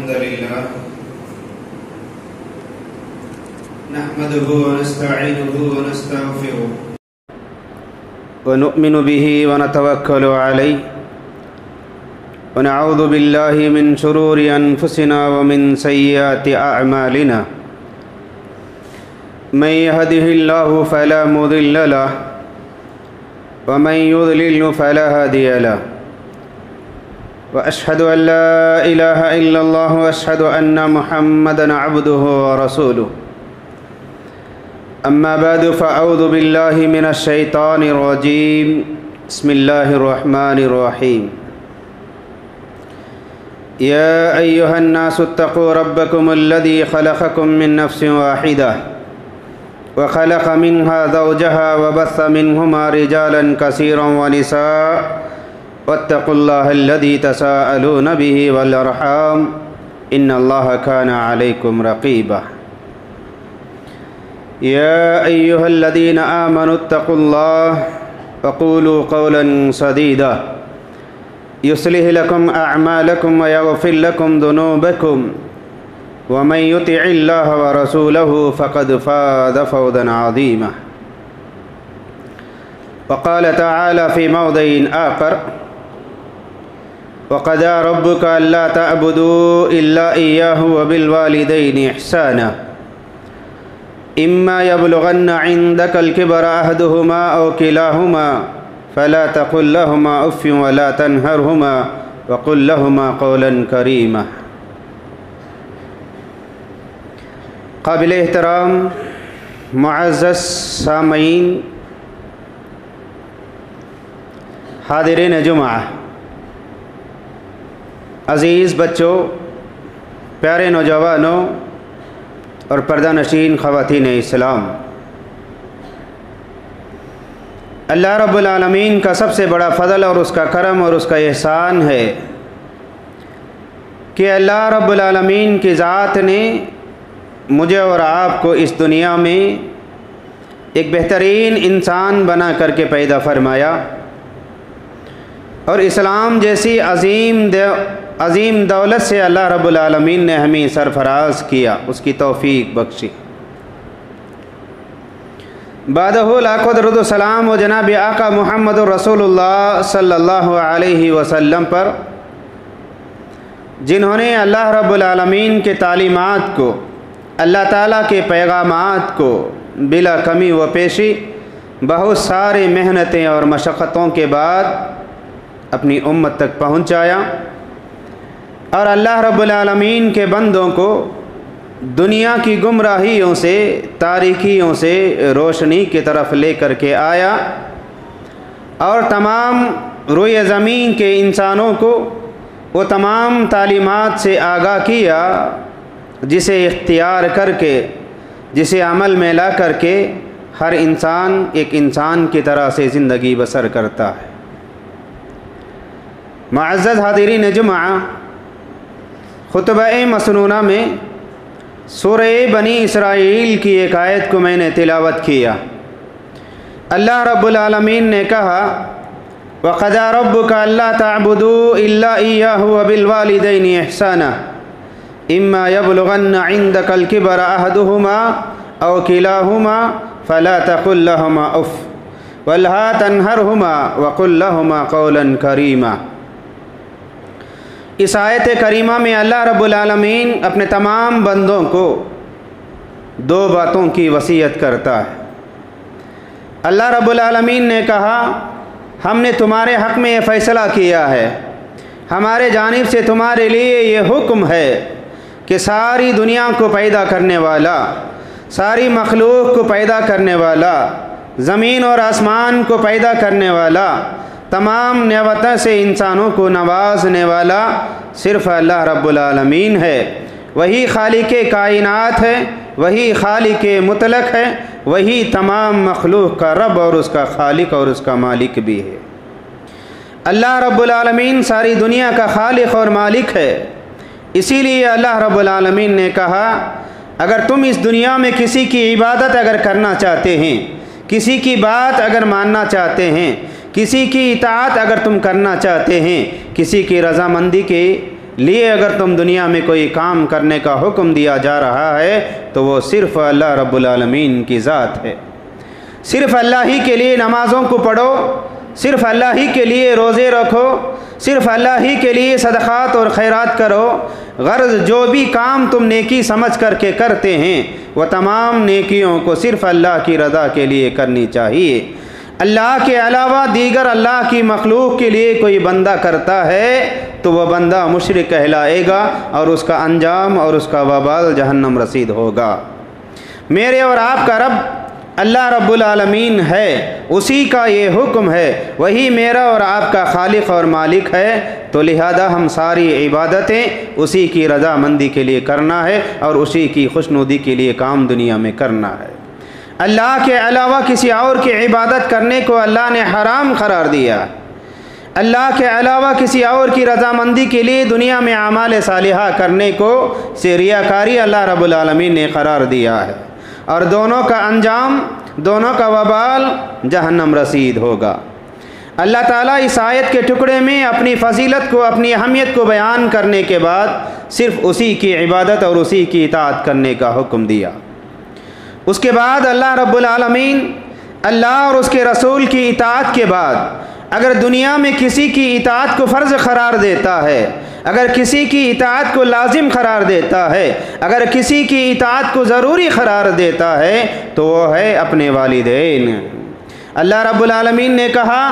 الحمد لله نحمده ونستعينه ونستغفره ونؤمن به ونتوكل عليه ونعوذ بالله من شرور أنفسنا ومن سيئات أعمالنا من يهده الله فلا مضل له ومن يضلل فلا هادي له وأشهد أن لا إله إلا الله وأشهد أن محمدًا عبده ورسوله أما بعد فأعوذ بالله من الشيطان الرجيم بسم الله الرحمن الرحيم يا أيها الناس اتقوا ربكم الذي خلقكم من نفس واحدة وخلق منها زوجها وبث منهما رجالا كثيرا ونساء واتقوا الله الذي تساءلون به والأرحام إن الله كان عليكم رقيبا يا أيها الذين آمنوا اتقوا الله وقولوا قولا سديدا يصلح لكم أعمالكم ويغفر لكم ذنوبكم ومن يطع الله ورسوله فقد فاز فوزا عظيما وقال تعالى في موضع آخر وقضى ربك ألا تعبدوا إلا إياه وبالوالدين إحسانا إما يبلغن عندك الكبر أحدهما أو كلاهما فلا تقل لهما أف ولا تنهرهما وقل لهما قولا كريما قابل احترام معزز سامعین، حاضرین جمعہ، عزیز بچوں، پیارے نوجوانوں اور پردہ نشین خواتین اسلام، اللہ رب العالمین کا سب سے بڑا فضل اور اس کا کرم اور اس کا احسان ہے کہ اللہ رب العالمین کی ذات نے مجھے اور آپ کو اس دنیا میں ایک بہترین انسان بنا کر کے پیدا فرمایا اور اسلام جیسی عظیم دولت سے اللہ رب العالمین نے ہمیں سرفراز کیا، اس کی توفیق بخشی۔ بعدہ لاکھوں درود و سلام و جناب آقا محمد رسول اللہ صلی اللہ علیہ وسلم پر، جنہوں نے اللہ رب العالمین کے تعلیمات کو، اللہ تعالیٰ کے پیغامات کو بلا کمی و پیشی بہت سارے محنتیں اور مشقتوں کے بعد اپنی امت تک پہنچایا اور اللہ رب العالمین کے بندوں کو دنیا کی گمراہیوں سے، تاریکیوں سے روشنی کی طرف لے کر کے آیا اور تمام روئے زمین کے انسانوں کو وہ تمام تعلیمات سے آگاہ کیا جسے اختیار کر کے، جسے عمل میں لا کر کے ہر انسان ایک انسان کی طرح سے زندگی بسر کرتا ہے۔ معزز حاضرین جمعہ، خطبہ مسنونہ میں سورہ بنی اسرائیل کی ایک آیت کو میں نے تلاوت کیا۔ اللہ رب العالمین نے کہا وَقَضَى رَبُّكَ أَلَّا تَعْبُدُوا إِلَّا إِيَّاهُ وَبِالْوَالِدَيْنِ إِحْسَانًا إِمَّا يَبْلُغَنَّ عِندَكَ الْكِبَرَ أَحَدُهُمَا أَوْ كِلَاهُمَا فَلَا تَقُل لَّهُمَا أُفٍّ وَلَا تَنْهَرْهُمَا وَقُل لَّهُمَا قَوْلًا كَرِيمًا۔ اس آیت کریمہ میں اللہ رب العالمین اپنے تمام بندوں کو دو باتوں کی وصیت کرتا ہے۔ اللہ رب العالمین نے کہا ہم نے تمہارے حق میں یہ فیصلہ کیا ہے، ہمارے جانب سے تمہارے لیے یہ حکم ہے کہ ساری دنیا کو پیدا کرنے والا، ساری مخلوق کو پیدا کرنے والا، زمین اور آسمان کو پیدا کرنے والا، تمام نعمتوں سے انسانوں کو نوازنے والا صرف اللہ رب العالمین ہے۔ وہی خالق کائنات ہے، وہی خالق مطلق ہے، وہی تمام مخلوق کا رب اور اس کا خالق اور اس کا مالک بھی ہے۔ اللہ رب العالمین ساری دنیا کا خالق اور مالک ہے، اسی لیے اللہ رب العالمین نے کہا اگر تم اس دنیا میں کسی کی عبادت اگر کرنا چاہتے ہیں، کسی کی بات اگر ماننا چاہتے ہیں، کسی کی اطاعت اگر تم کرنا چاہتے ہیں، کسی کی رضامندی کے लिए अगर तुम दुनिया में कोई काम करने का हुक्म दिया जा रहा है तो वो सिर्फ़ अल्लाह रब्बुल आलमीन की ज़ात है। सिर्फ़ अल्लाह ही के लिए नमाज़ों को पढ़ो, सिर्फ़ अल्लाह ही के लिए रोज़े रखो, सिर्फ़ अल्लाह ही के लिए सदक़ात और खैरात करो। गर्ज़ जो भी काम तुम नेकी समझ करके करते हैं वह तमाम नेकियों को सिर्फ़ अल्लाह की रज़ा के लिए करनी चाहिए। अल्लाह के अलावा दीगर अल्लाह की मखलूक के लिए कोई बंदा करता है तो वह बंदा मुशरिक कहलाएगा और उसका अंजाम और उसका वबाल जहन्नम रसीद होगा। मेरे और आपका रब अल्लाह रब्बुल आलमीन है, उसी का ये हुक्म है, वही मेरा और आपका खालिक और मालिक है। तो लिहाजा हम सारी इबादतें उसी की रज़ामंदी के लिए करना है और उसी की खुशनुदी के लिए काम दुनिया में करना है। अल्लाह के अलावा किसी और की इबादत करने को अल्लाह ने हराम करार दिया। अल्लाह के अलावा किसी और की रज़ामंदी के लिए दुनिया में आमाल सालिहा करने को से रियाकारी अल्लाह रब्बुल आलमीन ने करार दिया है और दोनों का अंजाम, दोनों का वबाल जहन्नम रसीद होगा। अल्लाह ताला इस आयत के टुकड़े में अपनी फजीलत को, अपनी अहमियत को बयान करने के बाद सिर्फ़ उसी की इबादत और उसी की इताअत करने का हुक्म दिया। उसके बाद अल्लाह रब्बुल आलमीन अल्लाह और उसके रसूल की इताअत के बाद अगर दुनिया में किसी की इताअत को फ़र्ज़ करार देता है, अगर किसी की इताअत को लाजिम करार देता है, अगर किसी की इताअत को ज़रूरी करार देता है तो वो है अपने वालिदैन। अल्लाह रब्बुल आलमीन ने कहा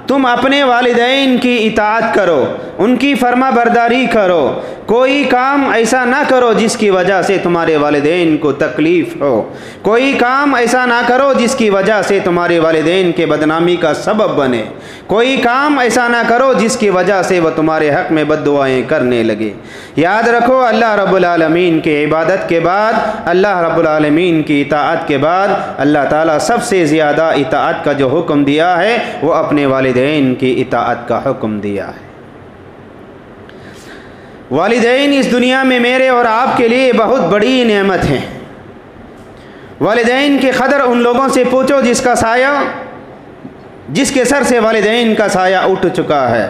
तुम अपने वालिदैन की इताअत करो, उनकी फर्मा बरदारी करो, कोई काम ऐसा ना करो जिसकी वजह से तुम्हारे वालिदैन को तकलीफ़ हो, कोई काम ऐसा ना करो जिसकी वजह से तुम्हारे वालिदैन के बदनामी का सबब बने, कोई काम ऐसा ना करो जिसकी वजह से वह तुम्हारे हक़ में बद्दुआएं करने लगे। याद रखो अल्लाह रब्बुल आलमीन की इबादत के बाद, अल्लाह रब्बुल आलमीन की इताअत के बाद अल्लाह ताला सबसे ज़्यादा इताअत का जो हुक्म दिया है वो अपने वालिदैन की इताअत का हुक्म दिया है। वालिदैन इस दुनिया में मेरे और आपके लिए बहुत बड़ी नेमत हैं। वालिदैन की कदर उन लोगों से पूछो जिसके सर से वालिदैन का साया उठ चुका है।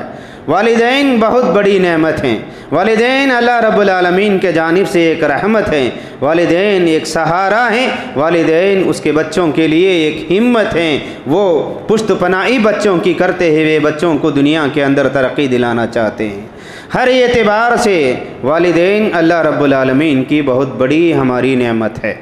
वालिदैन बहुत बड़ी नेमत हैं। वालिदैन अल्लाह रब्बुल आलमीन के जानिब से एक रहमत है। वालिदैन एक सहारा हैं। वालिदैन उसके बच्चों के लिए एक हिम्मत हैं। वो पुश्तपनाही बच्चों की करते हुए बच्चों को दुनिया के अंदर तरक्की दिलाना चाहते हैं। हर एतबार से वालिदैन अल्लाह रब्बुल आलमीन की बहुत बड़ी हमारी नेमत है।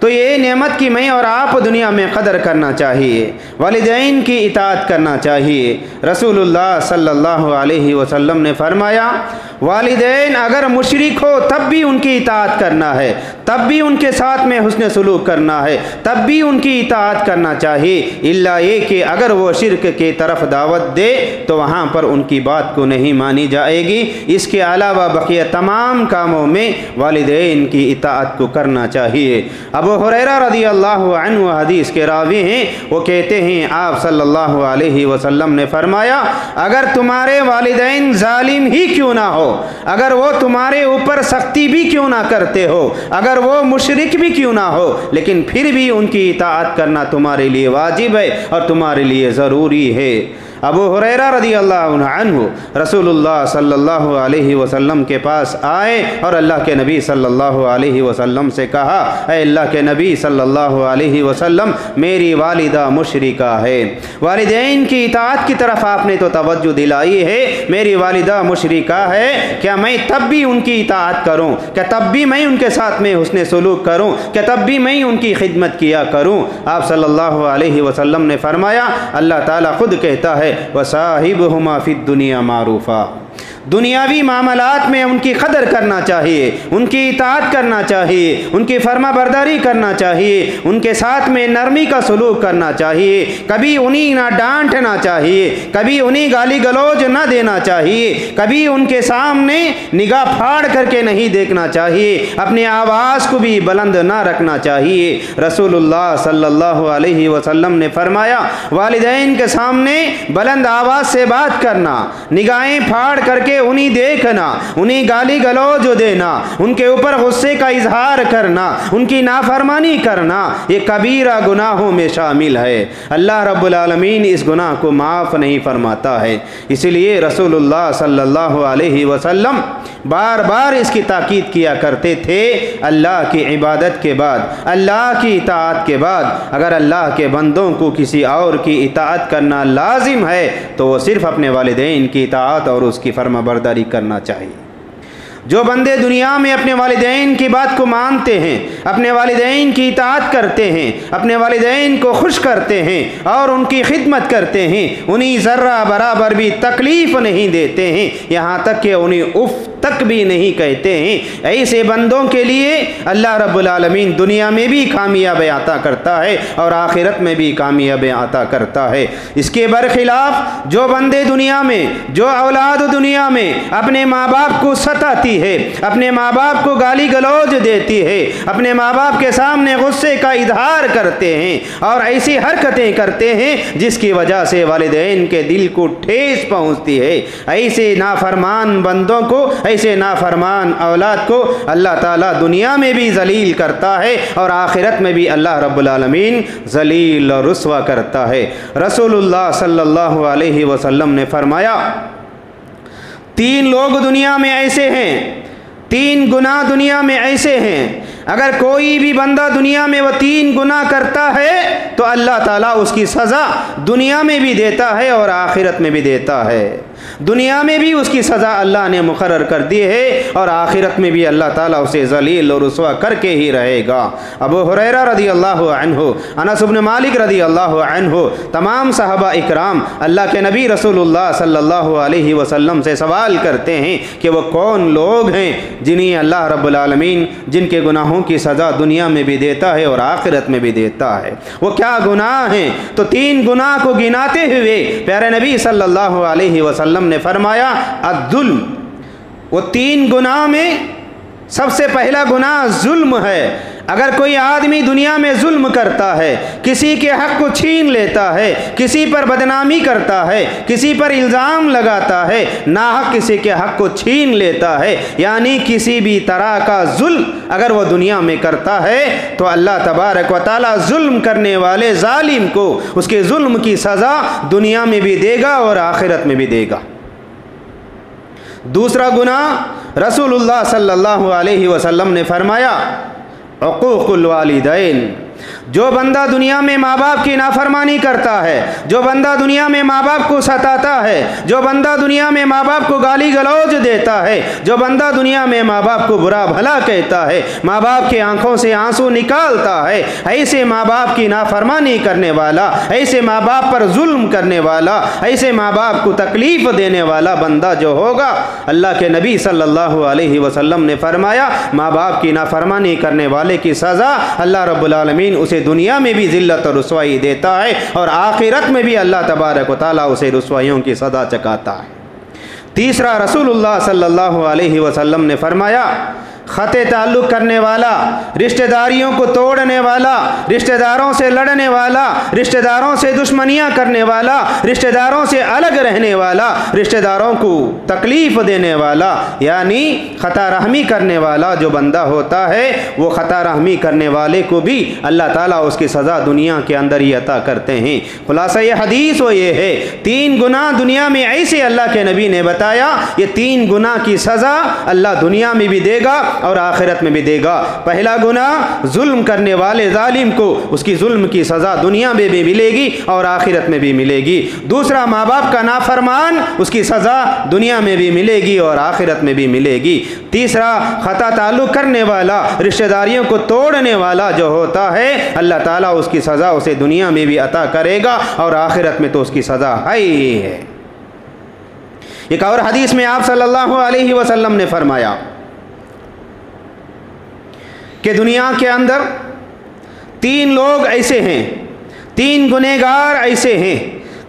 तो ये नेमत की मैं और आप दुनिया में कदर करना चाहिए, वालिदैन की इताअत करना चाहिए। रसूलुल्लाह सल्लल्लाहु अलैहि वसल्लम ने फरमाया वालिदैन अगर मुशरिक हो तब भी उनकी इताअत करना है, तब भी उनके साथ में हुस्न सलूक करना है, तब भी उनकी इताअत करना चाहिए, इल्ला ये कि अगर वो शिर्क के तरफ दावत दे तो वहाँ पर उनकी बात को नहीं मानी जाएगी। इसके अलावा बकिया तमाम कामों में वालिदैन की इताअत को करना चाहिए। अबू हुरैरा रज़ियल्लाहु अन्हु हदीस के रावी हैं, वो कहते हैं आप सल्लल्लाहु अलैहि वसल्लम ने फरमाया अगर तुम्हारे वालिदैन जालिम ही क्यों ना हो, अगर वो तुम्हारे ऊपर सख्ती भी क्यों ना करते हो, अगर वो मुशरिक भी क्यों ना हो, लेकिन फिर भी उनकी इताअत करना तुम्हारे लिए वाजिब है और तुम्हारे लिए ज़रूरी है। अबू हुरैरा रज़ियल्लाहु अन्हु रसूलुल्लाह सल्लल्लाहु अलैहि वसल्लम के पास आए और अल्लाह के नबी सल्लल्लाहु अलैहि वसल्लम से कहा ऐ अल्लाह के नबी सल्लल्लाहु अलैहि वसल्लम मेरी वालिदा मुशरिका है। वालिदैन की इताअत की तरफ आपने तो तवज्जो दिलाई है, मेरी वालिदा मुशरिका है, क्या मैं तब भी उनकी इताअत करूँ? क्या तब भी मैं उनके साथ में हुस्न सलूक करूँ? क्या तब भी मैं उनकी खिदमत किया करूँ? आप सल्लल्लाहु अलैहि वसल्लम ने फरमाया अल्लाह ताला खुद कहता है वसाहिबहुमा फिद दुनिया मारूफा, दुनियावी मामलात में उनकी कदर करना चाहिए, उनकी इताअत करना चाहिए, उनकी फर्मा बरदारी करना चाहिए, उनके साथ में नरमी का सलूक करना चाहिए, कभी उन्हीं ना डांटना चाहिए, कभी उन्हीं गाली गलौज ना देना चाहिए, कभी उनके सामने निगाह फाड़ करके नहीं देखना चाहिए, अपनी आवाज़ को भी बुलंद ना रखना चाहिए। रसूलुल्लाह सल्लल्लाहु अलैहि वसल्लम ने फरमाया वालिदैन के सामने बुलंद आवाज़ से बात करना, निगाहें फाड़ करके के उन्हें देखना, उन्हें गाली गलौज देना, उनके ऊपर गुस्से का इजहार करना, उनकी नाफरमानी करना, ये कबीरा गुनाहों में शामिल है। अल्लाह रब्बुल आलमीन इस गुनाह को माफ़ नहीं फरमाता है। इसलिए रसूलुल्लाह सल्लल्लाहु अलैहि वसल्लम बार बार इसकी ताकीद किया करते थे, अल्लाह की इबादत के बाद, अल्लाह की इताअत के बाद अगर अल्लाह के बंदों को किसी और की इताअत करना लाजिम है तो वो सिर्फ़ अपने वालिदैन की इताअत और उसकी फर्माबरदारी करना चाहिए। जो बंदे दुनिया में अपने वालिदैन की बात को मानते हैं, अपने वालिदैन की इताअत करते हैं, अपने वालिदैन को खुश करते हैं और उनकी खिदमत करते हैं, उन्हें ज़र्रा बराबर भी तकलीफ़ नहीं देते हैं, यहाँ तक कि उन्हें उफ़ तक भी नहीं कहते हैं, ऐसे बंदों के लिए अल्लाह रब्बुल आलमीन दुनिया में भी कामयाबी अता करता है और आखिरत में भी कामयाबी अता करता है। इसके बरखिलाफ़ जो बंदे दुनिया में, जो औलाद दुनिया में अपने माँ बाप को सताती है, अपने माँ बाप को गाली गलौज देती है, अपने माँ बाप के सामने गुस्से का इजहार करते हैं और ऐसी हरकतें करते हैं जिसकी वजह से वालिदैन के दिल को ठेस पहुँचती है, ऐसे नाफरमान बंदों को, ऐसे नाफरमान औलाद को अल्लाह ताला दुनिया में भी जलील करता है और आखिरत में भी अल्लाह रब्बुल आलमीन जलील और रुस्वा करता है। रसूलुल्लाह सल्लल्लाहु अलैहि वसल्लम ने फरमाया, 3 लोग दुनिया में ऐसे हैं, 3 गुनाह दुनिया में ऐसे हैं, अगर कोई भी बंदा दुनिया में वह 3 गुनाह करता है तो अल्लाह ताला उसकी सज़ा दुनिया में भी देता है और आखिरत में भी देता है। दुनिया में भी उसकी सज़ा अल्लाह ने मुकर्रर कर दी है और आखिरत में भी अल्लाह ताला उसे ज़लील और रुस्वा करके ही रहेगा। अबू हुरैरा रदी अल्लाहु अन्हु, अनस इब्न मालिक रदी अल्लाहु अन्हु, तमाम सहाबा इकराम अल्लाह के नबी रसूलुल्लाह सल्लल्लाहु अलैहि वसल्लम से सवाल करते हैं कि वो कौन लोग हैं जिन्हें अल्लाह रब्बुल आलमीन जिनके गुनाहों की सज़ा दुनिया में भी देता है और आखिरत में भी देता है, वो क्या गुनाह हैं। तो 3 गुनाह को गिनाते हुए प्यारे नबी सल्लल्लाहु अलैहि वसल्लम ने फरमाया, अद्दुल्म, वो 3 गुनाह में सबसे पहला गुनाह जुल्म है। अगर कोई आदमी दुनिया में जुल्म करता है, किसी के हक़ को छीन लेता है, किसी पर बदनामी करता है, किसी पर इल्ज़ाम लगाता है, नाहक किसी के हक़ को छीन लेता है, यानी किसी भी तरह का जुल्म अगर वो दुनिया में करता है तो अल्लाह तबारक व तआला जुल्म करने वाले जालिम को उसके जुल्म की सज़ा दुनिया में भी देगा और आखिरत में भी देगा। दूसरा गुनाह रसूलुल्लाह सल्लल्लाहु अलैहि वसल्लम ने फरमाया, उक़ूक़ुल वालिदैन, जो बंदा दुनिया में माँ बाप की नाफरमानी करता है, जो बंदा दुनिया में माँ बाप को सताता है, जो बंदा दुनिया में माँ बाप को गाली गलौज देता है, जो बंदा दुनिया में माँ बाप को बुरा भला कहता है, माँ बाप की आंखों से आंसू निकालता है, ऐसे माँ बाप की नाफरमानी करने वाला, ऐसे माँ बाप पर जुल्म करने वाला, ऐसे माँ बाप को तकलीफ़ देने वाला बंदा जो होगा, अल्लाह के नबी सल्लल्लाहु अलैहि वसल्लम ने फरमाया, माँ बाप की नाफरमानी करने वाले की सज़ा अल्लाह रब्बुल आलमीन उसे दुनिया में भी ज़िल्लत और रुसवाई देता है और आखिरत में भी अल्लाह तबारक व तआला उसे रुसवाइयों की सज़ा चकाता है। तीसरा रसूलुल्लाह सल्लल्लाहु अलैहि वसल्लम ने फरमाया, ख़ते ताल्लुक़ करने वाला, रिश्तेदारियों को तोड़ने वाला, रिश्तेदारों से लड़ने वाला, रिश्तेदारों से दुश्मनियाँ करने वाला, रिश्तेदारों से अलग रहने वाला, रिश्तेदारों को तकलीफ़ देने वाला, यानी ख़ता रहमी करने वाला जो बंदा होता है वो ख़ता रहमी करने वाले को भी अल्लाह ताला उसकी सज़ा दुनिया के अंदर ही अता करते हैं। खुलासा ये हदीस वो ये है, 3 गुनाह दुनिया में ऐसे अल्लाह के नबी ने बताया, ये 3 गुनाह की सज़ा अल्लाह दुनिया में भी देगा और आखिरत में भी देगा। पहला गुनाह, जुल्म करने वाले जालिम को उसकी जुल्म की सज़ा दुनिया में भी मिलेगी और आखिरत में भी मिलेगी। दूसरा, माँ बाप का नाफरमान, उसकी सज़ा दुनिया में भी मिलेगी और आखिरत में भी मिलेगी। तीसरा, ख़ता ताल्लुक़ करने वाला, रिश्तेदारियों को तोड़ने वाला जो होता है, अल्लाह ताला उसकी सज़ा उसे दुनिया में भी अता करेगा और आखिरत में तो उसकी सज़ा है ही है। एक और हदीस में आप सल्लल्लाहु अलैहि वसल्लम ने फरमाया कि दुनिया के अंदर 3 लोग ऐसे हैं, 3 गुनहगार ऐसे हैं,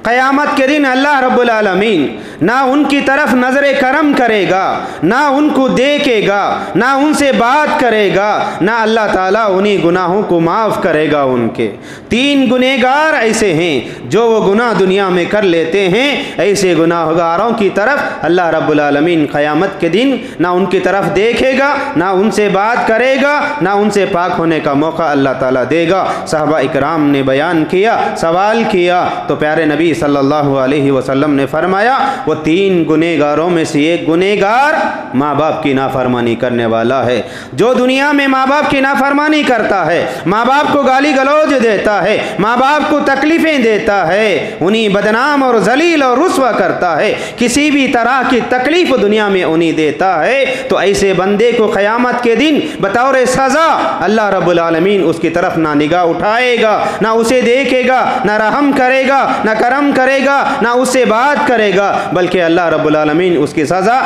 क़यामत के दिन अल्लाह रब्बुल आलमीन ना उनकी तरफ नज़र करम करेगा, ना उनको देखेगा, ना उनसे बात करेगा, ना अल्लाह ताला उन्हीं गुनाहों को माफ़ करेगा उनके। 3 गुनहगार ऐसे हैं जो वो गुनाह दुनिया में कर लेते हैं, ऐसे गुनाहगारों की तरफ अल्लाह रब्बुल आलमीन क़यामत के दिन ना उनकी तरफ देखेगा, ना उनसे बात करेगा, ना उनसे पाक होने का मौका अल्लाह ताला देगा। सहाबा इकराम ने बयान किया, सवाल किया, तो प्यारे नबी सल्लल्लाहु अलैहि वसल्लम ने फरमाया वो 3 गुनहगारों में से एक गुनहगार माँ बाप की नाफरमानी करने वाला है। जो दुनिया में माँ बाप की नाफरमानी करता है, माँ बाप को गाली गलौज देता है, माँ बाप को तकलीफ़ें देता है, उन्हीं बदनाम और जलील और रुस्वा करता है, किसी भी तरह की तकलीफ़ दुनिया में उन्हीं देता है, तो ऐसे बंदे को क़यामत के दिन बतौर सज़ा अल्लाह रब्बुल आलमीन उसकी तरफ ना निगाह उठाएगा, ना उसे देखेगा, ना रहम करेगा, ना करम करेगा, ना उससे बात करेगा, बल्कि अल्लाह रब्बुल आलमीन उसकी सज़ा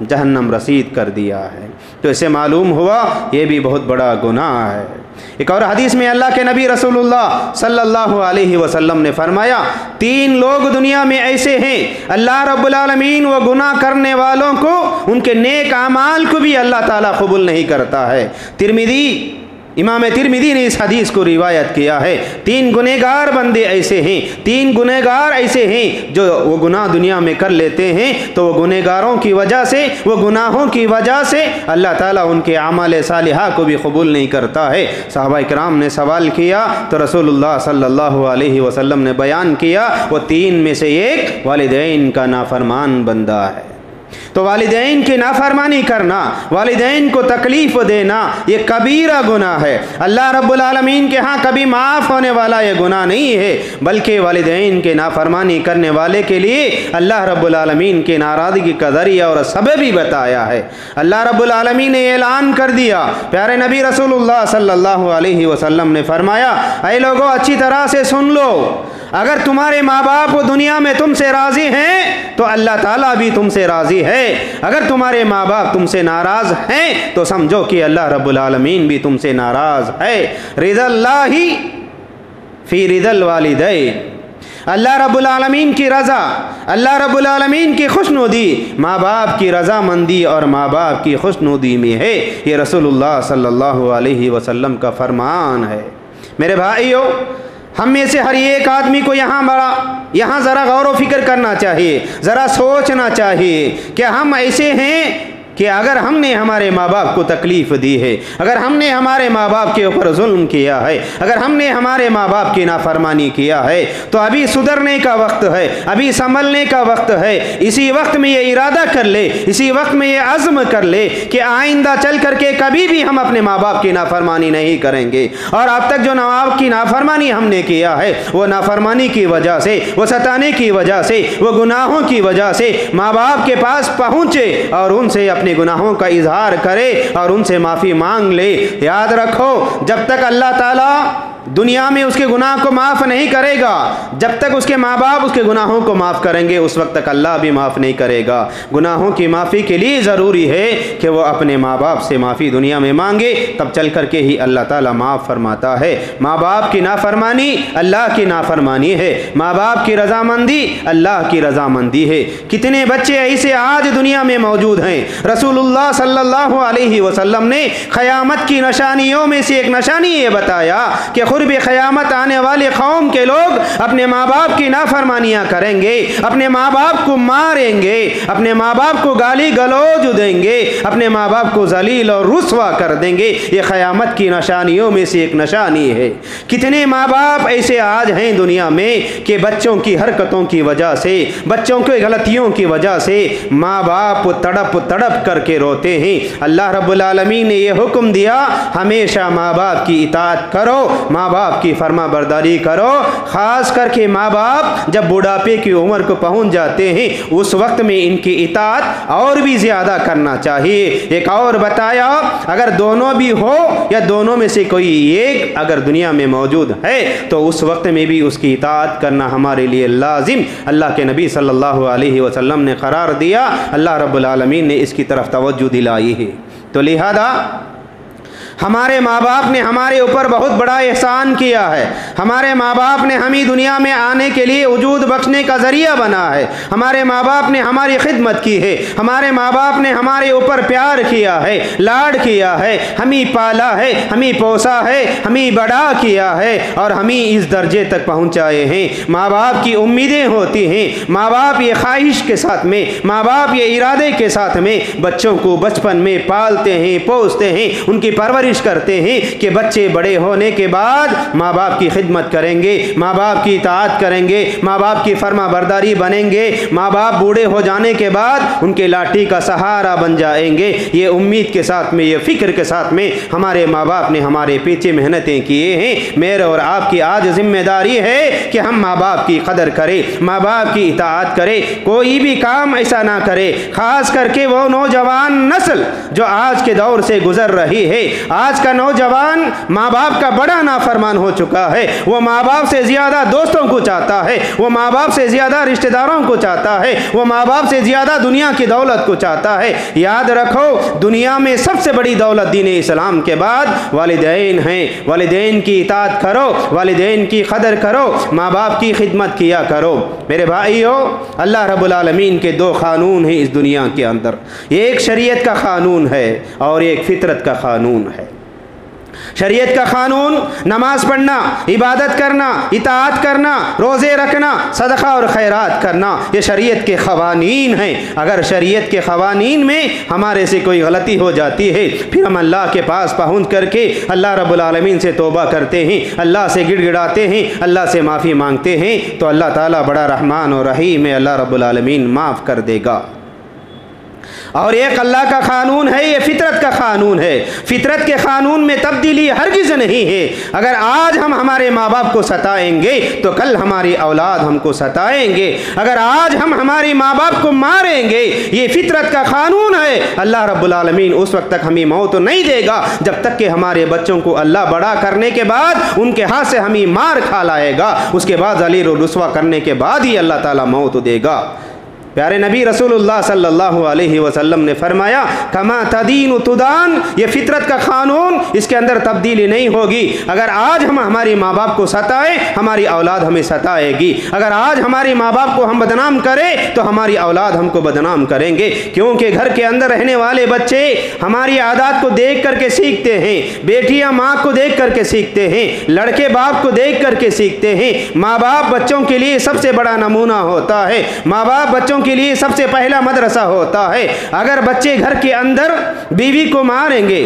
जहन्नम रसीद कर दिया है। तो इससे मालूम हुआ ये भी बहुत बड़ा गुनाह है। एक और हदीस में अल्लाह के नबी रसूलुल्लाह सल्लल्लाहु अलैहि वसल्लम ने फरमाया 3 लोग दुनिया में ऐसे हैं, अल्लाह रब्बुल आलमीन वो गुनाह करने वालों को उनके नेक अमाल को भी अल्लाह ताला कबूल नहीं करता है। इमाम तिरमिदी ने इस हदीस को रिवायत किया है। 3 गुनहगार बंदे ऐसे हैं, 3 गुनहगार ऐसे हैं जो वो गुनाह दुनिया में कर लेते हैं, तो वो गुनहगारों की वजह से, वो गुनाहों की वजह से अल्लाह ताला उनके अमाल सालिहा को भी कबूल नहीं करता है। सहाबा इकराम ने सवाल किया तो रसूलुल्लाह सल्लल्लाहु अलैहि वसल्लम ने बयान किया वो 3 में से एक वालिदैन का नाफरमान बंदा है। तो वालिदैन की नाफरमानी करना, वालिदैन को तकलीफ़ देना, ये कबीरा गुनाह है। अल्लाह रब्बुल आलमीन के यहाँ कभी माफ़ होने वाला ये गुनाह नहीं है, बल्कि वालिदैन के नाफरमानी करने वाले के लिए अल्लाह रब्बुल आलमीन की नाराज़गी का ज़रिया और सबब भी बताया है। अल्लाह रब्बुल आलमीन ने ऐलान कर दिया, प्यारे नबी रसूलुल्लाह सल्लल्लाहु अलैहि वसल्लम ने फरमाया, ऐ लोगों अच्छी तरह से सुन लो, अगर तुम्हारे माँ बाप दुनिया में तुमसे राज़ी हैं तो अल्लाह ताला भी तुमसे राज़ी है। अगर तुम्हारे माँ बाप तुमसे नाराज़ हैं तो समझो कि अल्लाह रब्बुल आलमीन भी तुमसे नाराज़ है। रिज़ल्लाहि फ़ी रिज़ल वालिदैन, अल्लाह रब्बुल आलमीन की रज़ा, अल्लाह रब्बुल आलमीन की खुशनुदी माँ बाप की रज़ामंदी और माँ बाप की खुशनुदी में है। ये रसूलुल्लाह सल्लल्लाहु अलैहि वसल्लम का फरमान है। मेरे भाइयों, हम में से हर एक आदमी को यहाँ ज़रा गौर व फिक्र करना चाहिए, ज़रा सोचना चाहिए कि हम ऐसे हैं कि अगर हमने हमारे माँ बाप को तकलीफ़ दी है, अगर हमने हमारे माँ बाप के ऊपर जुल्म किया है, अगर हमने हमारे माँ बाप की नाफरमानी किया है, तो अभी सुधरने का वक्त है, अभी संभलने का वक्त है। इसी वक्त में ये इरादा कर ले, इसी वक्त में ये अज़्म कर ले कि आइंदा चल करके कभी भी हम अपने माँ बाप की नाफरमानी नहीं करेंगे। और अब तक जो माँ बाप की नाफरमानी हमने किया है, वो नाफरमानी की वजह से, वो सताने की वजह से, वो गुनाहों की वजह से माँ बाप के पास पहुँचे और उनसे अपने गुनाहों का इजहार करे और उनसे माफ़ी मांग ले। याद रखो, जब तक अल्लाह ताला दुनिया में उसके गुनाह को माफ़ नहीं करेगा, जब तक उसके माँ बाप उसके गुनाहों को माफ़ करेंगे, उस वक्त तक अल्लाह भी माफ़ नहीं करेगा। गुनाहों की माफ़ी के लिए ज़रूरी है कि वो अपने माँ बाप से माफ़ी दुनिया में मांगे, तब चल कर के ही अल्लाह ताला माफ़ फरमाता है। माँ बाप की नाफरमानी अल्लाह की नाफरमानी है, माँ बाप की रज़ामंदी अल्लाह की रज़ामंदी है। कितने बच्चे ऐसे आज दुनिया में मौजूद हैं। रसूलुल्लाह सल्लल्लाहु अलैहि वसल्लम ने क़यामत की निशानियों में से एक निशानी ये बताया कि क़ुर्ब क़यामत आने वाले कौम के लोग अपने माँ बाप की नाफरमानियाँ करेंगे, अपने माँ बाप को मारेंगे, अपने माँ बाप को गाली गलौज देंगे, अपने माँ बाप को जलील और रुस्वा कर देंगे। ये क़यामत की निशानियों में से एक निशानी है। कितने माँ बाप ऐसे आज हैं दुनिया में कि बच्चों की हरकतों की वजह से, बच्चों की गलतियों की वजह से माँ बाप तड़प तड़प करके रोते हैं। अल्लाह रब्बुल आलमीन ने ये हुक्म दिया, हमेशा माँ बाप की इताअत करो, माँ बाप की फर्मा बरदारी करो। ख़ास करके माँ बाप जब बुढ़ापे की उम्र को पहुँच जाते हैं, उस वक्त में इनकी इताअत और भी ज़्यादा करना चाहिए। एक और बताया, अगर दोनों भी हो या दोनों में से कोई एक अगर दुनिया में मौजूद है, तो उस वक्त में भी उसकी इताअत करना हमारे लिए लाजिम अल्लाह के नबी सल्लल्लाहु अलैहि वसल्लम ने करार दिया। अल्लाह रब्बुल आलमीन ने इसकी तरफ तवज्जो दिलाई है। तो लिहाजा हमारे माँ बाप ने हमारे ऊपर बहुत बड़ा एहसान किया है। हमारे माँ बाप ने हमें दुनिया में आने के लिए वजूद बख्शने का ज़रिया बना है। हमारे माँ बाप ने हमारी खिदमत की है। हमारे माँ बाप ने हमारे ऊपर प्यार किया है, लाड किया है, हमें पाला है, हमें पोसा है, हमें बड़ा किया है और हमें इस दर्जे तक पहुँचाए हैं। माँ बाप की उम्मीदें होती हैं। माँ बाप ये ख्वाहिश के साथ में, माँ बाप ये इरादे के साथ में बच्चों को बचपन में पालते हैं, पोसते हैं, उनकी परवरिश करते हैं कि बच्चे बड़े होने के बाद माँ बाप की खिदमत करेंगे, माँ बाप की इताअत करेंगे, माँ बाप की फर्मा बरदारी बनेंगे, माँ बाप बूढ़े हो जाने के बाद उनके लाठी का सहारा बन जाएंगे। ये उम्मीद के साथ में, ये फ़िक्र के साथ में हमारे माँ बाप ने हमारे पीछे मेहनतें किए हैं। मेरे और आपकी आज जिम्मेदारी है कि हम माँ बाप की कदर करें, माँ बाप की इताअत करें। कोई भी काम ऐसा ना करे, ख़ास करके वो नौजवान नस्ल जो आज के दौर से गुजर रही है। आज का नौजवान माँ बाप का बड़ा नाफरमान हो चुका है। वो माँ बाप से ज़्यादा दोस्तों को चाहता है, वो माँ बाप से ज़्यादा रिश्तेदारों को चाहता है, वो माँ बाप से ज़्यादा दुनिया की दौलत को चाहता है। याद रखो, दुनिया में सबसे बड़ी दौलत दीन इस्लाम के बाद वालिदैन हैं। वालिदैन की इताअत करो, वालिदैन की कदर करो, माँ बाप की खिदमत किया करो। मेरे भाइयों, अल्लाह रब्बुल आलमीन के दो क़ानून हैं इस दुनिया के अंदर। एक शरीयत का क़ानून है और एक फितरत का क़ानून है। शरीयत का क़ानून नमाज पढ़ना, इबादत करना, इताअत करना, रोज़े रखना, सदक़ा और खैरात करना, ये शरीयत के क़वानीन हैं। अगर शरीयत के क़वानीन में हमारे से कोई गलती हो जाती है, फिर हम अल्लाह के पास पहुँच करके अल्लाह रब्बुल आलमीन से तौबा करते हैं, अल्लाह से गिड़गिड़ाते हैं, अल्लाह से माफ़ी मांगते हैं, तो अल्लाह ताला बड़ा रहमान और रहीम है, अल्लाह रब्बुल आलमीन माफ़ कर देगा। और एक अल्लाह का क़ानून है, ये फितरत का क़ानून है। फितरत के क़ानून में तब्दीली हरगिज़ नहीं है। अगर आज हम हमारे माँ बाप को सताएंगे तो कल हमारी औलाद हमको सताएंगे। अगर आज हम हमारी माँ बाप को मारेंगे, ये फितरत का क़ानून है। अल्लाह रब्बुल आलमीन उस वक्त तक हमें मौत नहीं देगा जब तक कि हमारे बच्चों को अल्लाह बड़ा करने के बाद उनके हाथ से हमें मार खा लाएगा। उसके बाद ज़लील और रुस्वा करने के बाद ही अल्लाह ताला मौत देगा। प्यारे नबी रसूलुल्लाह सल्लल्लाहु अलैहि वसल्लम ने फरमाया, कमा तदीन तुदान, ये फितरत का क़ानून, इसके अंदर तब्दीली नहीं होगी। अगर आज हम हमारी माँ बाप को सताएं, हमारी औलाद हमें सताएगी। अगर आज हमारी माँ बाप को हम बदनाम करें तो हमारी औलाद हमको बदनाम करेंगे। क्योंकि घर के अंदर रहने वाले बच्चे हमारी आदत को देख करके सीखते हैं। बेटियाँ माँ को देख करके सीखते हैं, लड़के बाप को देख करके सीखते हैं। माँ बाप बच्चों के लिए सबसे बड़ा नमूना होता है। माँ बाप बच्चों के लिए सबसे पहला मदरसा होता है। अगर बच्चे घर के अंदर बीवी को मारेंगे,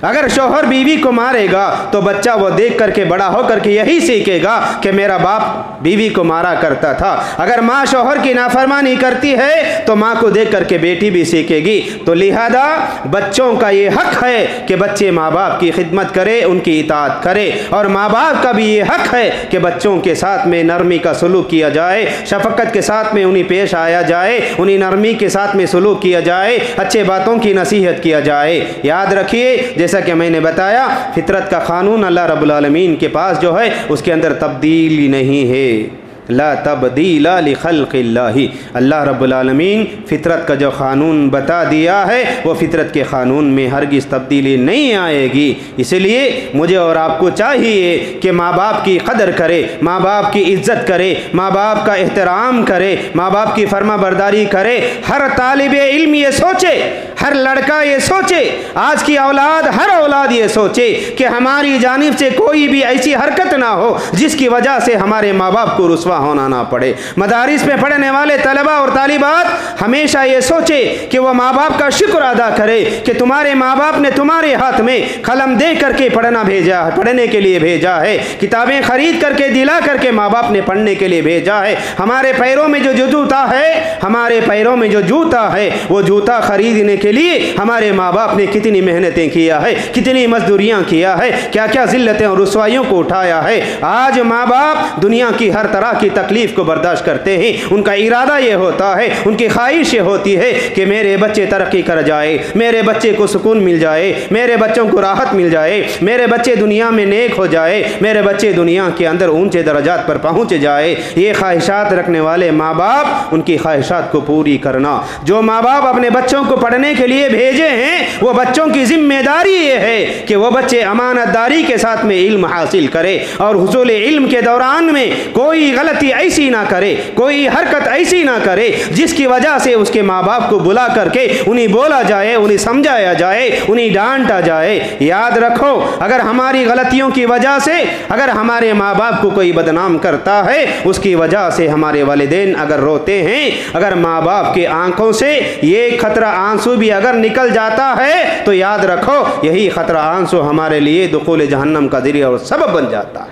अगर शौहर बीवी को मारेगा तो बच्चा वो देख करके बड़ा हो करके यही सीखेगा कि मेरा बाप बीवी को मारा करता था। अगर माँ शौहर की नाफरमानी करती है तो माँ को देख करके बेटी भी सीखेगी। तो लिहाजा बच्चों का ये हक है कि बच्चे माँ बाप की खिदमत करें, उनकी इताअत करें। और माँ बाप का भी ये हक है कि बच्चों के साथ में नरमी का सलूक किया जाए, शफ़क़त के साथ में उन्हें पेश आया जाए, उन्हें नरमी के साथ में सलूक किया जाए, अच्छे बातों की नसीहत किया जाए। याद रखिए, जैसा कि मैंने बताया, फितरत का क़ानून अल्लाह रब्बुल आलमीन के पास जो है उसके अंदर तब्दीली नहीं है। ला तब्दीला लिखल्क़िल्लाहि, अल्लाह रब्बुल आलमीन फितरत का जो क़ानून बता दिया है वो फितरत के क़ानून में हरगिज़ तब्दीली नहीं आएगी। इसलिए मुझे और आपको चाहिए कि माँ बाप की कदर करे, माँ बाप की इज़्ज़त करे, माँ बाप का एहतराम करे, माँ बाप की फर्मा बरदारी करे। हर तालिब इल्म ये सोचे, हर लड़का ये सोचे, आज की औलाद, हर औलाद ये सोचे कि हमारी जानिब से कोई भी ऐसी हरकत ना हो जिसकी वजह से हमारे माँ बाप को रुस्वा होना ना पड़े। मदारिस में पढ़ने वाले तलबा और तालिबात हमेशा ये सोचे कि वो माँ बाप का शुक्र अदा करे कि तुम्हारे माँ बाप ने तुम्हारे हाथ में कलम दे करके पढ़ना भेजा है, पढ़ने के लिए भेजा है, किताबें खरीद करके दिला करके माँ बाप ने पढ़ने के लिए भेजा है। हमारे पैरों में जो जूता है, हमारे पैरों में जो जूता है, वो जूता खरीदने के लिए हमारे माँ बाप ने कितनी मेहनतें किया है, कितनी मजदूरियाँ किया है, क्या क्या ज़िल्लतें और रुसवाइयों को उठाया है। आज माँ बाप दुनिया की हर तरह की तकलीफ़ को बर्दाश्त करते हैं। उनका इरादा ये होता है, उनकी ख्वाहिश ये होती है कि मेरे बच्चे तरक्की कर जाए, मेरे बच्चे को सुकून मिल जाए, मेरे बच्चों को राहत मिल जाए, मेरे बच्चे दुनिया में नेक हो जाए, मेरे बच्चे दुनिया के अंदर ऊंचे दर्जात पर पहुंच जाए। ये ख्वाहिशात रखने वाले माँ बाप, उनकी ख्वाहिशात को पूरी करना। जो माँ बाप अपने बच्चों को पढ़ने के کے لیے بھیجے ہیں وہ بچوں کی ذمہ داری یہ ہے کہ وہ بچے امانت داری کے ساتھ میں علم حاصل کرے اور حصول علم کے دوران میں کوئی غلطی ایسی نہ کرے، کوئی حرکت ایسی نہ کرے جس کی وجہ سے اس کے ماں باپ کو بلا کر کے انہیں بولا جائے، انہیں سمجھایا جائے، انہیں ڈانٹا جائے۔ یاد رکھو، اگر ہماری غلطیوں کی وجہ سے اگر ہمارے ماں باپ کو کوئی بدنام کرتا ہے، اس کی وجہ سے ہمارے والدین اگر روتے ہیں، اگر ماں باپ کے آنکھوں سے یہ خطرہ آنسو بھی اگر نکل جاتا ہے تو یاد رکھو یہی خطرہ آنسو ہمارے لیے دخول جہنم کا ذریعہ اور سبب بن جاتا ہے۔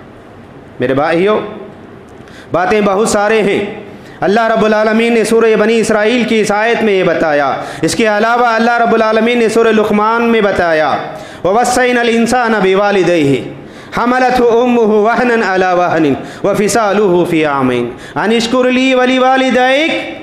میرے بھائیو، باتیں بہت سارے ہیں۔ اللہ رب العالمین نے سورہ بنی اسرائیل کی اس آیت میں یہ بتایا، اس کے علاوہ اللہ رب العالمین نے سورہ لقمان میں بتایا، وَوَصَّيْنَا الْإِنسَانَ بِوَالِدَيْهِ حَمَلَتْهُ أُمُّهُ وَهْنًا عَلَى وَهْنٍ وَفِصَالُهُ فِي عَامَيْنِ أَنِ اشْكُرْ لِي وَلِوَالِدَيْكَ۔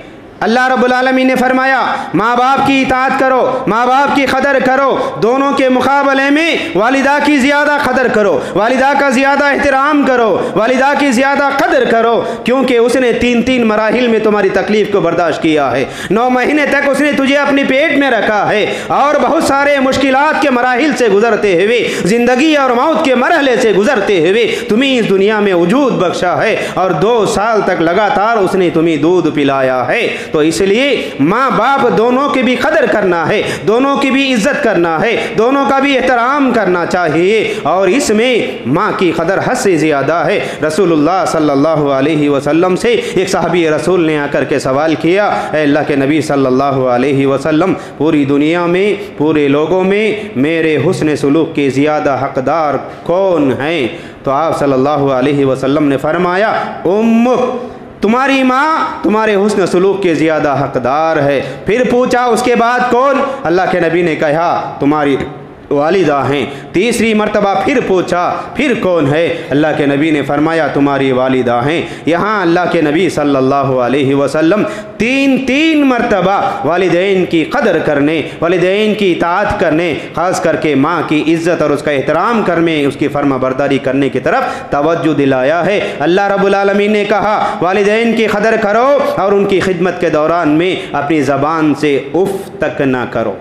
اللہ رب العالمین نے فرمایا ماں باپ کی اطاعت کرو، ماں باپ کی قدر کرو، دونوں کے مقابلے میں والدہ کی زیادہ قدر کرو، والدہ کا زیادہ احترام کرو، والدہ کی زیادہ قدر کرو، کیونکہ اس نے تین مراحل میں تمہاری تکلیف کو برداشت کیا ہے، 9 مہینے تک اس نے تجھے اپنی پیٹ میں رکھا ہے اور بہت سارے مشکلات کے مراحل سے گزرتے ہوئے، زندگی اور موت کے مرحلے سے گزرتے ہوئے تمہیں اس دنیا میں وجود بخشا ہے اور 2 سال تک لگاتار اس نے تمہیں دودھ پلایا ہے۔ تو اس لیے ماں باپ دونوں کی بھی قدر کرنا ہے، دونوں کی بھی عزت کرنا ہے، دونوں کا بھی احترام کرنا چاہیے، اور اس میں ماں کی قدر حد سے زیادہ ہے۔ رسول اللہ صلی اللہ علیہ وسلم سے ایک صحابی رسول نے آ کر کے سوال کیا، اے اللہ کے نبی صلی اللہ علیہ وسلم، پوری دنیا میں، پورے لوگوں میں میرے حسن سلوک کے زیادہ حقدار کون ہیں؟ تو آپ صلی اللہ علیہ وسلم نے فرمایا امک، تمہاری ماں تمہارے حسن سلوک کے زیادہ حقدار ہے۔ پھر پوچھا اس کے بعد کون؟ اللہ کے نبی نے کہا تمہاری والدہ ہیں۔ تیسری مرتبہ پھر پوچھا پھر کون ہے؟ اللہ کے نبی نے فرمایا تمہاری والدہ ہیں۔ یہاں اللہ کے نبی صلی اللہ علیہ وسلم تین مرتبہ والدین کی قدر کرنے، والدین کی اطاعت کرنے، خاص کر کے ماں کی عزت اور اس کا احترام کرنے، اس کی فرما برداری کرنے کی طرف توجہ دلایا ہے۔ اللہ رب العالمین نے کہا والدین کی قدر کرو اور ان کی خدمت کے دوران میں اپنی زبان سے اف تک نہ کرو۔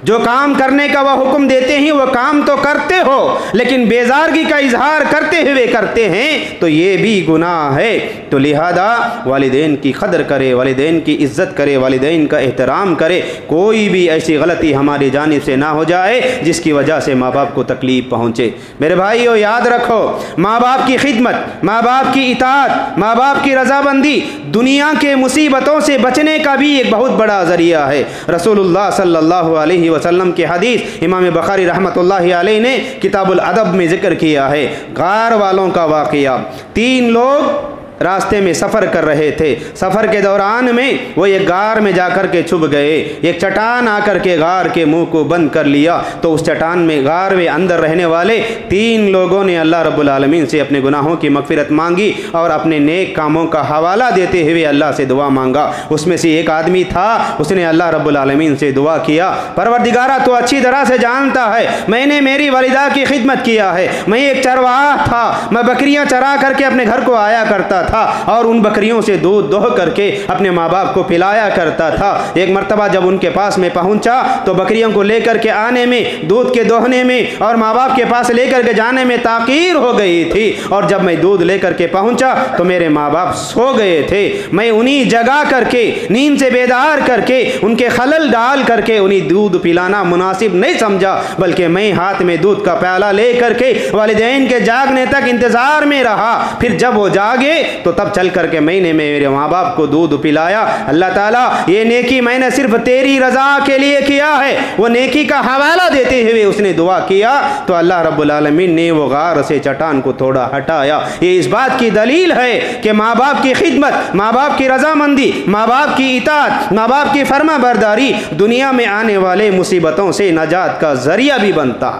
جو کام کرنے کا وہ حکم دیتے ہیں وہ کام تو کرتے ہو، لیکن بیزارگی کا اظہار کرتے ہوئے کرتے ہیں تو یہ بھی گناہ ہے۔ تو لہذا والدین کی قدر کرے، والدین کی عزت کرے، والدین کا احترام کرے، کوئی بھی ایسی غلطی ہماری جانب سے نہ ہو جائے جس کی وجہ سے ماں باپ کو تکلیف پہنچے۔ میرے بھائیو، یاد رکھو ماں باپ کی خدمت، ماں باپ کی اطاعت، ماں باپ کی رضامندی دنیا کے مصیبتوں سے بچنے کا بھی ایک بہت بڑا ذریعہ ہے۔ رسول اللہ صلی اللہ علیہ وسلم کی حدیث امام بخاری رحمۃ اللہ علیہ نے کتاب الادب میں ذکر کیا ہے، غار والوں کا واقعہ۔ 3 لوگ راستے میں سفر کر رہے تھے، سفر کے دوران میں وہ ایک غار میں جا کر کے چھپ گئے، ایک چٹان آ کر کے غار کے منہ کو بند کر لیا، تو اس چٹان میں غار میں اندر رہنے والے 3 لوگوں نے اللہ رب العالمین سے اپنے گناہوں کی مغفرت مانگی اور اپنے نیک کاموں کا حوالہ دیتے ہوئے اللہ سے دعا مانگا۔ اس میں سے ایک آدمی تھا، اس نے اللہ رب العالمین سے دعا کیا، پروردگارہ تو اچھی طرح سے جانتا ہے میں نے میری والدہ کی خدمت کیا ہے، میں ایک چرواہ تھا، میں بکریاں چرا کر کے اپنے گھر کو آیا کرتا تھا اور ان بکریوں سے دودھ دوہ کر کے اپنے ماں باپ کو پلایا کرتا تھا۔ ایک مرتبہ جب ان کے پاس میں پہنچا تو بکریوں کو لے کر کے آنے میں، دودھ کے دوہنے میں اور ماں باپ کے پاس لے کر کے جانے میں تاخیر ہو گئی تھی، اور جب میں دودھ لے کر کے پہنچا تو میرے ماں باپ سو گئے تھے۔ میں انہیں جگا کر کے، نیند سے بیدار کر کے، ان کے خلل ڈال کر کے انہیں دودھ پلانا مناسب نہیں سمجھا، بلکہ میں ہاتھ میں دودھ کا پیالہ لے کر کے والدین کے جاگنے تک انتظار میں رہا۔ پھر جب وہ جاگے تو تب چل کر کے میں نے میرے ماں باپ کو دودھ پلایا۔ اللہ تعالیٰ یہ نیکی میں نے صرف تیری رضا کے لیے کیا ہے، وہ نیکی کا حوالہ دیتے ہوئے اس نے دعا کیا تو اللہ رب العالمین نے وہ غار سے چٹان کو تھوڑا ہٹایا۔ یہ اس بات کی دلیل ہے کہ ماں باپ کی خدمت، ماں باپ کی رضامندی، ماں باپ کی اطاعت، ماں باپ کی فرما برداری دنیا میں آنے والے مصیبتوں سے نجات کا ذریعہ بھی بنتا۔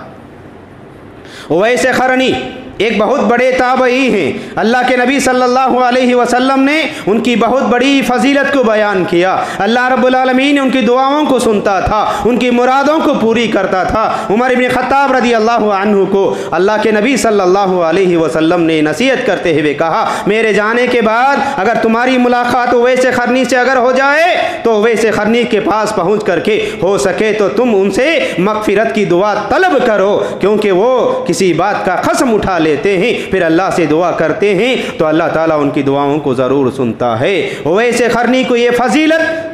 ویسے قرنی ایک بہت بڑے تابعی ہیں، اللہ کے نبی صلی اللہ علیہ وسلم نے ان کی بہت بڑی فضیلت کو بیان کیا۔ اللہ رب العالمین ان کی دعاؤں کو سنتا تھا، ان کی مرادوں کو پوری کرتا تھا۔ عمر بن خطاب رضی اللہ عنہ کو اللہ کے نبی صلی اللہ علیہ وسلم نے نصیحت کرتے ہوئے کہا، میرے جانے کے بعد اگر تمہاری ملاقات اویس قرنی سے اگر ہو جائے تو اویس قرنی کے پاس پہنچ کر کے ہو سکے تو تم ان سے مغفرت کی دعا طلب کرو، کیونکہ وہ کسی بات کا قسم اٹھا لیتے ہیں پھر اللہ سے دعا کرتے ہیں تو اللہ تعالیٰ ان کی دعاؤں کو ضرور سنتا ہے۔ اویس قرنی کو یہ فضیلت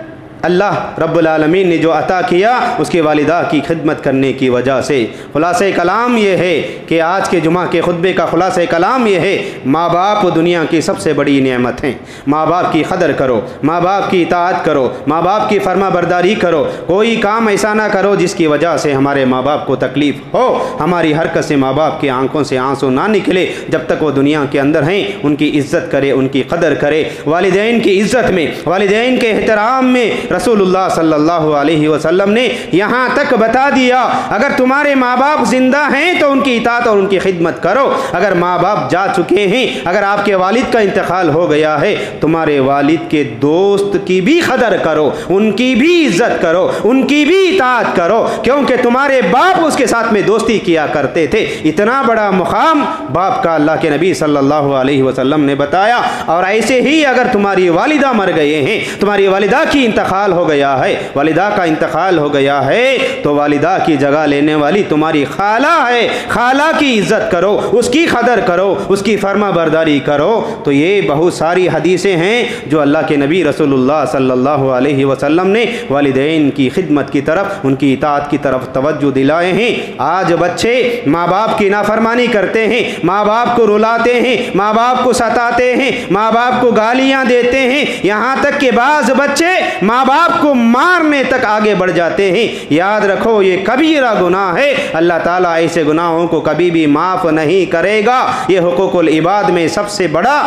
اللہ رب العالمین نے جو عطا کیا اس کی والدہ کی خدمت کرنے کی وجہ سے۔ خلاصہ کلام یہ ہے کہ آج کے جمعہ کے خطبے کا خلاصہ کلام یہ ہے، ماں باپ دنیا کی سب سے بڑی نعمت ہیں۔ ماں باپ کی قدر کرو، ماں باپ کی اطاعت کرو، ماں باپ کی فرما برداری کرو۔ کوئی کام ایسا نہ کرو جس کی وجہ سے ہمارے ماں باپ کو تکلیف ہو۔ ہماری حرکت سے ماں باپ کی آنکھوں سے آنسو نہ نکلے۔ جب تک وہ دنیا کے اندر ہیں ان کی عزت کرے، ان کی قدر کرے۔ والدین کی عزت میں، والدین کے احترام میں رسول اللہ صلی اللہ علیہ وسلم نے یہاں تک بتا دیا، اگر تمہارے ماں باپ زندہ ہیں تو ان کی اطاعت اور ان کی خدمت کرو۔ اگر ماں باپ جا چکے ہیں، اگر آپ کے والد کا انتقال ہو گیا ہے، تمہارے والد کے دوست کی بھی قدر کرو، ان کی بھی عزت کرو، ان کی بھی اطاعت کرو، کیونکہ تمہارے باپ اس کے ساتھ میں دوستی کیا کرتے تھے۔ اتنا بڑا مقام باپ کا اللہ کے نبی صلی اللہ علیہ وسلم نے بتایا۔ اور ایسے ہی اگر تمہاری والدہ مر گئے ہیں، تمہاری والدہ کی انتقال ہو گیا ہے، والدہ کا انتقال ہو گیا ہے، تو والدہ کی جگہ لینے والی تمہاری خالہ ہے۔ خالہ کی عزت کرو، اس کی قدر کرو، اس کی فرما برداری کرو۔ تو یہ بہت ساری حدیثیں ہیں جو اللہ کے نبی رسول اللہ صلی اللہ علیہ وسلم نے والدین کی خدمت کی طرف، ان کی اطاعت کی طرف توجہ دلائے ہیں۔ آج بچے ماں باپ کی نافرمانی کرتے ہیں، ماں باپ کو رلاتے ہیں، ماں باپ کو ستاتے ہیں، ماں باپ کو گالیاں دیتے ہیں، یہاں تک کہ بعض بچے ماں باپ کو مارنے تک آگے بڑھ جاتے ہیں۔ یاد رکھو یہ کبیرہ گناہ ہے، اللہ تعالیٰ ایسے گناہوں کو کبھی بھی معاف نہیں کرے گا۔ یہ حقوق العباد میں سب سے بڑا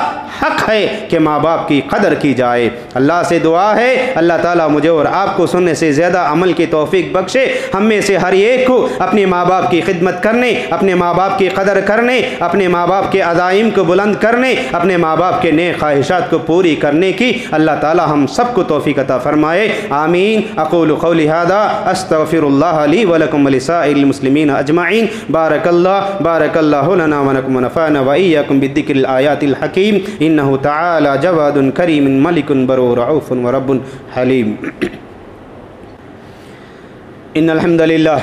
حق ہے کہ ماں باپ کی قدر کی جائے۔ اللہ سے دعا ہے اللہ تعالیٰ مجھے اور آپ کو سننے سے زیادہ عمل کی توفیق بخشے۔ ہم میں سے ہر ایک کو اپنے ماں باپ کی خدمت کرنے، اپنے ماں باپ کی قدر کرنے، اپنے ماں باپ کے عزائم کو بلند کرنے، اپنے ماں باپ کے نیک خواہشات کو پوری کرنے کی اللہ تعالیٰ ہم سب کو توفیق عطا فرمائے۔ آمین۔ اقول قولی ھذا استغفر اللہ لی ولکم ولسائر المسلمین اجمعین۔ بارک اللہ لنا ولکم ونفعنا وإياكم بالذکر الآیات الحکیم انہ تعالی جواد کریم ملک بر رعوف ورب حلیم۔ ان الحمد للہ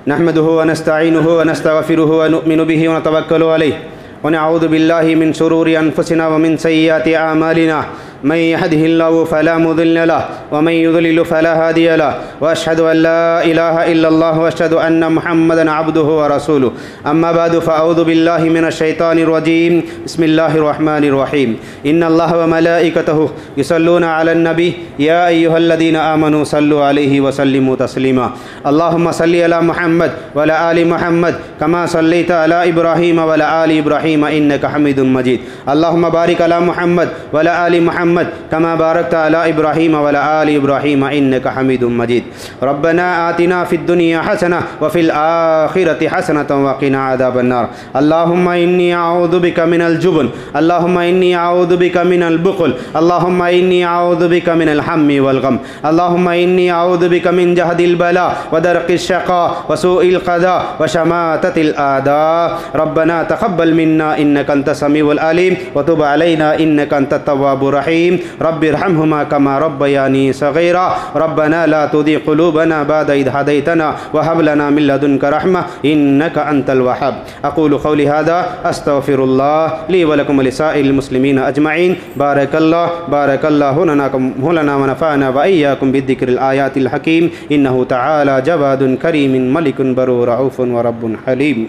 نحمده ونستعینه ونستغفره ونؤمن به ونتوکل علیہ ونعوذ باللہ من شرور انفسنا ومن سیئات اعمالنا من يهده الله فلا مضل له ومن يضلل فلا هادي له واشهد ان لا اله الا الله واشهد ان محمدا عبده ورسوله اما بعد فاعوذ بالله من الشيطان الرجيم بسم الله الرحمن الرحيم ان الله وملائكته يصلون على النبي يا ايها الذين امنوا صلوا عليه وسلموا تسليما اللهم صل على محمد وعلى ال محمد كما صليت على ابراهيم وعلى ال ابراهيم انك حميد مجيد اللهم بارك على محمد وعلى ال محمد كما باركت على إبراهيم وعلى آل إبراهيم إنك حميد مجيد ربنا آتنا في الدنيا حسنة وفي الآخرة حسنة وقنا عذاب النار اللهم إني أعوذ بك من الجبن اللهم إني أعوذ بك من البخل اللهم إني أعوذ بك من الهم والغم اللهم إني أعوذ بك من جهد البلاء ودرك الشقاء وسوء القضاء وشماتة الأعداء ربنا تقبل منا إنك أنت السميع العليم وتب علينا إنك أنت التواب الرحيم رب ارحمهما كما ربياني صغيرا ربنا لا تزغ قلوبنا بعد إذ هديتنا وهب لنا من لدنك رحمة إنك أنت الوهاب أقول قولي هذا أستغفر الله لي ولكم ولسائر المسلمين أجمعين بارك الله لنا ونفعنا وإياكم بالذكر الآيات الحكيم إنه تعالى جواد كريم ملك بر رعوف ورب حليم۔